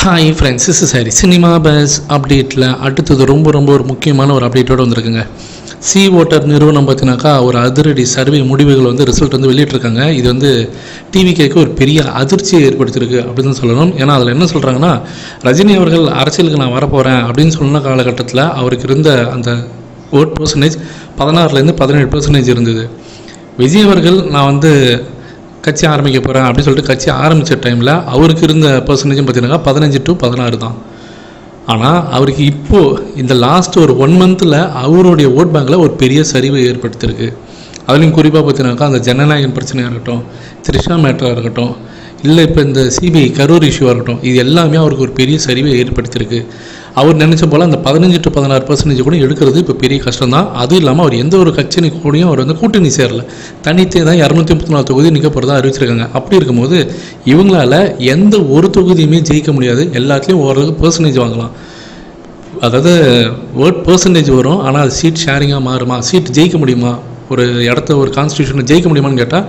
Hi friends, this is Hari. Cinema bus அப்டேட்டில் அடுத்தது ரொம்ப ஒரு முக்கியமான ஒரு அப்டேட்டோடு வந்திருக்குங்க. சி ஓட்டர் நிறுவனம் பார்த்தினாக்கா ஒரு அதிரடி சர்வே முடிவுகள் ரிசல்ட் வெளியிட்டிருக்காங்க. இது டிவிகேக்கு ஒரு பெரிய அதிர்ச்சியை ஏற்படுத்தியிருக்கு அப்படின்னு சொல்லணும். ஏன்னா அதில் என்ன சொல்கிறாங்கன்னா, ரஜினி அவர்கள் அரசியலுக்கு நான் வரப்போகிறேன் அப்படின்னு சொன்ன காலகட்டத்தில் அவருக்கு இருந்த அந்த ஓட் பர்சன்டேஜ் 16-17% இருந்தது. விஜய் அவர்கள் நான் கட்சி ஆரம்பிக்க போகிறேன் அப்படின்னு சொல்லிட்டு கட்சி ஆரம்பித்த டைமில் அவருக்கு இருந்த பர்சன்டேஜும் பார்த்தீங்கன்னா 15-16 தான். ஆனால் அவருக்கு இப்போது இந்த லாஸ்ட் ஒரு 1 மந்தில் அவருடைய ஓட் பேங்கில் ஒரு பெரிய சரிவை ஏற்படுத்தியிருக்கு. அதுலேயும் குறிப்பாக பார்த்தீங்கன்னாக்கா அந்த ஜனநாயகன் பிரச்சனையாக இருக்கட்டும், த்ரிஷா மேட்டராக இருக்கட்டும், இல்லை இப்போ இந்த சிபிஐ கரூர் இஷ்யூவாக இருக்கட்டும், இது எல்லாமே அவருக்கு ஒரு பெரிய சரிவை ஏற்படுத்தியிருக்கு. அவர் நினச்ச போல் அந்த 15-16% கூட எடுக்கிறது இப்போ பெரிய கஷ்டம் தான். அதுவும் இல்லாமல் அவர் எந்த ஒரு கட்சி கூடயும் அவர் கூட்டணி சேரல, தனித்தே தான் 234 தொகுதி நிற்க போகிறதா அறிவிச்சிருக்காங்க. அப்படி இருக்கும்போது இவங்களால எந்த ஒரு தொகுதியுமே ஜெயிக்க முடியாது. எல்லாத்துலேயும் ஓரளவுக்கு பர்சன்டேஜ் வாங்கலாம், அதாவது ஓட் பர்சன்டேஜ் வரும். ஆனால் அது சீட் ஷேரிங்காக மாறுமா, சீட் ஜெயிக்க முடியுமா, ஒரு இடத்த ஒரு கான்ஸ்டியூஷனை ஜெயிக்க முடியுமான்னு கேட்டால்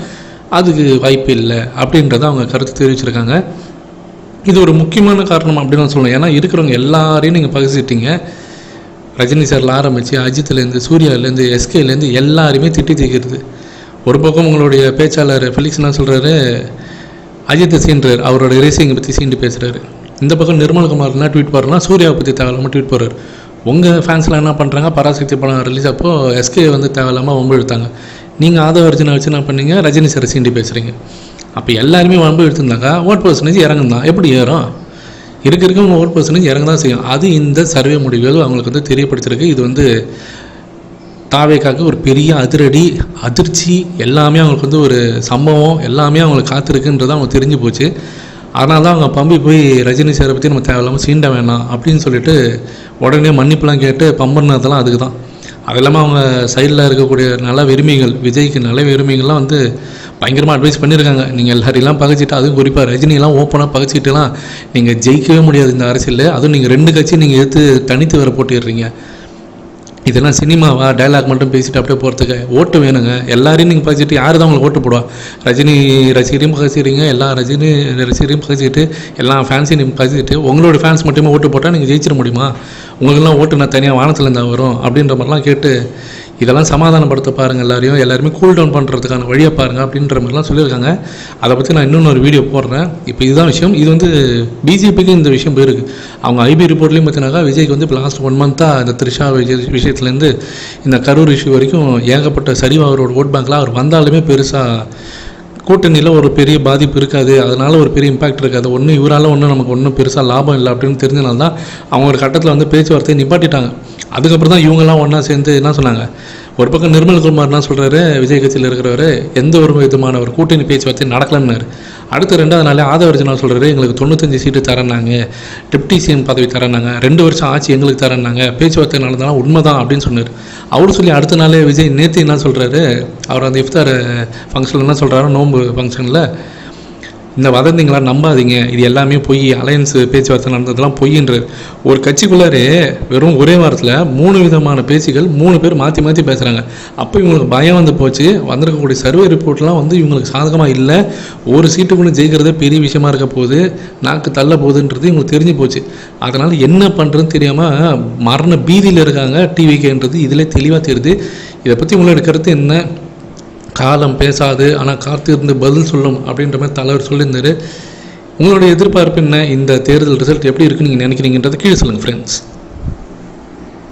அதுக்கு வாய்ப்பு இல்லை அப்படின்றத அவங்க கருத்து தெரிவிச்சிருக்காங்க. இது ஒரு முக்கியமான காரணம் அப்படின்னு நான் சொல்லணும். ஏன்னா இருக்கிறவங்க எல்லாரையும் நீங்கள் பகிர்ந்துட்டீங்க. ரஜினி சாரில் ஆரம்பித்து அஜித்லேருந்து, சூர்யாவிலேருந்து, எஸ்கேலேருந்து எல்லாருமே திட்டி தீக்கிறது. ஒரு பக்கம் உங்களுடைய பேச்சாளர் ஃபெலிக்ஸ் என்ன சொல்கிறாரு, அஜித்தை சீன்றார், அவரோட ரேசிங்கை பற்றி சீண்டு பேசுகிறாரு. இந்த பக்கம் நிர்மல்குமார் என்ன ட்வீட் போடுறனா, சூர்யாவை பற்றி தேவையில்லாமல் ட்வீட் போடுறாரு. உங்கள் ஃபேன்ஸ்லாம் என்ன பண்ணுறாங்க, பராசக்தி படம் ரிலீஸ் அப்போது எஸ்கே தேவையில்லாமல் வம்பு எடுத்தாங்க. நீங்கள் ஆதவர்ஜனை வச்சு என்ன பண்ணீங்க, ரஜினி சாரை சீண்டி பேசுகிறீங்க. அப்போ எல்லாருமே வம்பு எடுத்திருந்தாக்கா ஓட் பர்சன்டேஜ் இறங்கும் தான். எப்படி ஏறும்? இருக்க உங்கள் ஓட் பர்சன்டேஜ் இறங்க தான் செய்யும். அது இந்த சர்வே முடிவுகள் அவங்களுக்கு தெரியப்படுத்திருக்கு. இது தாவேக்காக்கு ஒரு பெரிய அதிர்ச்சி எல்லாமே அவங்களுக்கு ஒரு சம்பவம் எல்லாமே அவங்களுக்கு காத்திருக்குன்றது அவங்க தெரிஞ்சு போச்சு. அதனால தான் அவங்க பம்பி போய் ரஜினி சாரை பற்றி நம்ம தேவையில்லாமல் சீண்ட வேணாம் அப்படின்னு சொல்லிட்டு உடனே மன்னிப்புலாம் கேட்டு பம்புனதெல்லாம் அதுக்கு தான். அது இல்லாமல் அவங்க சைடில் இருக்கக்கூடிய நல்ல விரும்பிகள், விஜய்க்கு நல்ல விரும்பிகள்லாம் பயங்கரமாக அட்வைஸ் பண்ணியிருக்காங்க. நீங்கள் எல்லாரையெல்லாம் பகைச்சிட்டு, அதுவும் குறிப்பாக ரஜினியெல்லாம் ஓப்பனாக பகைச்சிட்டுலாம் நீங்கள் ஜெயிக்கவே முடியாது இந்த அரசியலில். அதுவும் நீங்கள் 2 கட்சி நீங்கள் எடுத்து தனித்து வேறு போட்டிடுறீங்க. இதெல்லாம் சினிமாவா, டைலாக் மட்டும் பேசிட்டு அப்படியே போகிறதுக்கு ஓட்டு வேணுங்க. எல்லாரையும் நீங்கள் பகிச்சிட்டு யார் தான் உங்களுக்கு ஓட்டு போடுவா? ரஜினி ரசிகரையும் பகிச்சிடுறீங்க, எல்லா ரஜினி ரசிகரையும் பகிச்சிட்டு, எல்லா ஃபேன்ஸையும் நீங்கள் பகிச்சிட்டு உங்களோட ஃபேன்ஸ் மட்டுமே ஓட்டு போட்டால் நீங்கள் ஜெயிச்சிட முடியுமா? உங்களுக்கெல்லாம் ஓட்டு நான் தனியாக வானத்துலேருந்து வரும் அப்படின்ற மாதிரிலாம் கேட்டு இதெல்லாம் சமாதானப்படுத்த பாருங்கள். எல்லாருமே கூல் டவுன் பண்ணுறதுக்கான வழியை பாருங்கள் அப்படின்ற மாதிரிலாம் சொல்லியிருக்காங்க. அதை பற்றி நான் இன்னொன்று வீடியோ போடுறேன். இப்போ இதுதான் விஷயம். இது பிஜேபிக்கு இந்த விஷயம் போயிருக்கு. அவங்க ஐபி ரிப்போர்ட்லேயும் பார்த்தினாக்கா விஜய்க்கு இப்போ லாஸ்ட் 1 மந்த்தாக இந்த த்ரிஷா விஷயத்துலேருந்து இந்த கரூர் இஷ்யூ வரைக்கும் ஏகப்பட்ட சரிவு அவரோட ஓட் பேங்க்கில் அவர் வந்தாலுமே பெருசாக கூட்டணியில் ஒரு பெரிய பாதிப்பு இருக்காது, அதனால் ஒரு பெரிய இம்பாக்ட் இருக்காது. இவரால் நமக்கு ஒன்றும் பெருசாக லாபம் இல்லை அப்படின்னு தெரிஞ்சனால தான் அவங்க ஒரு கட்டத்தில் பேச்சுவார்த்தையை நிப்பாட்டிட்டாங்க. அதுக்கப்புறம் தான் இவங்கெல்லாம் ஒன்றா சேர்ந்து என்ன சொன்னாங்க, ஒரு பக்கம் நிர்மல்குமார் என்ன சொல்கிறாரு, விஜய் கட்சியில் இருக்கிறவர் எந்த ஒரு விதமான ஒரு கூட்டணி பேச்சுவார்த்தை நடக்கலன்னாரு. அடுத்த 2வது நாளே ஆதவர்ஜனா சொல்கிறாரு, எங்களுக்கு 95 சீட்டு தரேன்னாங்க, டெப்டி சிஎம் பதவி தரேன்னாங்க, 2 வருஷம் ஆட்சி எங்களுக்கு தரேன்னாங்க, பேச்சுவார்த்தை நடந்தாலும் உண்மை தான் அப்படின்னு சொன்னார். அவரு சொல்லி அடுத்த நாளே விஜய் நேற்று என்ன சொல்கிறாரு, அவர் அந்த இஃப்தார் ஃபங்க்ஷனில் என்ன சொல்கிறாரு, நோன்பு ஃபங்க்ஷனில் இந்த வதந்திங்களாம் நம்பாதீங்க, இது எல்லாமே பொய், அலையன்ஸ் பேச்சுவார்த்தை நடந்ததெல்லாம் பொய்ன்றார். ஒரு கட்சிக்குள்ளாரே வெறும் ஒரே வாரத்தில் 3 விதமான பேச்சுகள் 3 பேர் மாற்றி பேசுகிறாங்க. அப்போ இவங்களுக்கு பயம் போச்சு. வந்திருக்கக்கூடிய சர்வே ரிப்போர்ட்லாம் இவங்களுக்கு சாதகமாக இல்லை. ஒரு சீட்டுக்குள்ளே ஜெயிக்கிறதே பெரிய விஷயமா இருக்க போகுது, நாக்கு தள்ள போகுதுன்றது இவங்களுக்கு தெரிஞ்சு போச்சு. அதனால் என்ன பண்ணுறதுன்னு தெரியாமல் மரண பீதியில் இருக்காங்க டிவிகேன்றது இதில் தெளிவாக தெரியுது. இதை பற்றி உங்களோட கருத்து என்ன? காலம் பேசாது ஆனால் காத்து இருந்து பதில் சொல்லும் அப்படின்ற மாதிரி தலைவர் சொல்லியிருந்தார். உங்களுடைய எதிர்பார்ப்பு என்ன? இந்த தேர்தல் ரிசல்ட் எப்படி இருக்குன்னு நீங்கள் நினைக்கிறீங்கன்றதை கீழே சொல்லுங்கள் ஃப்ரெண்ட்ஸ்.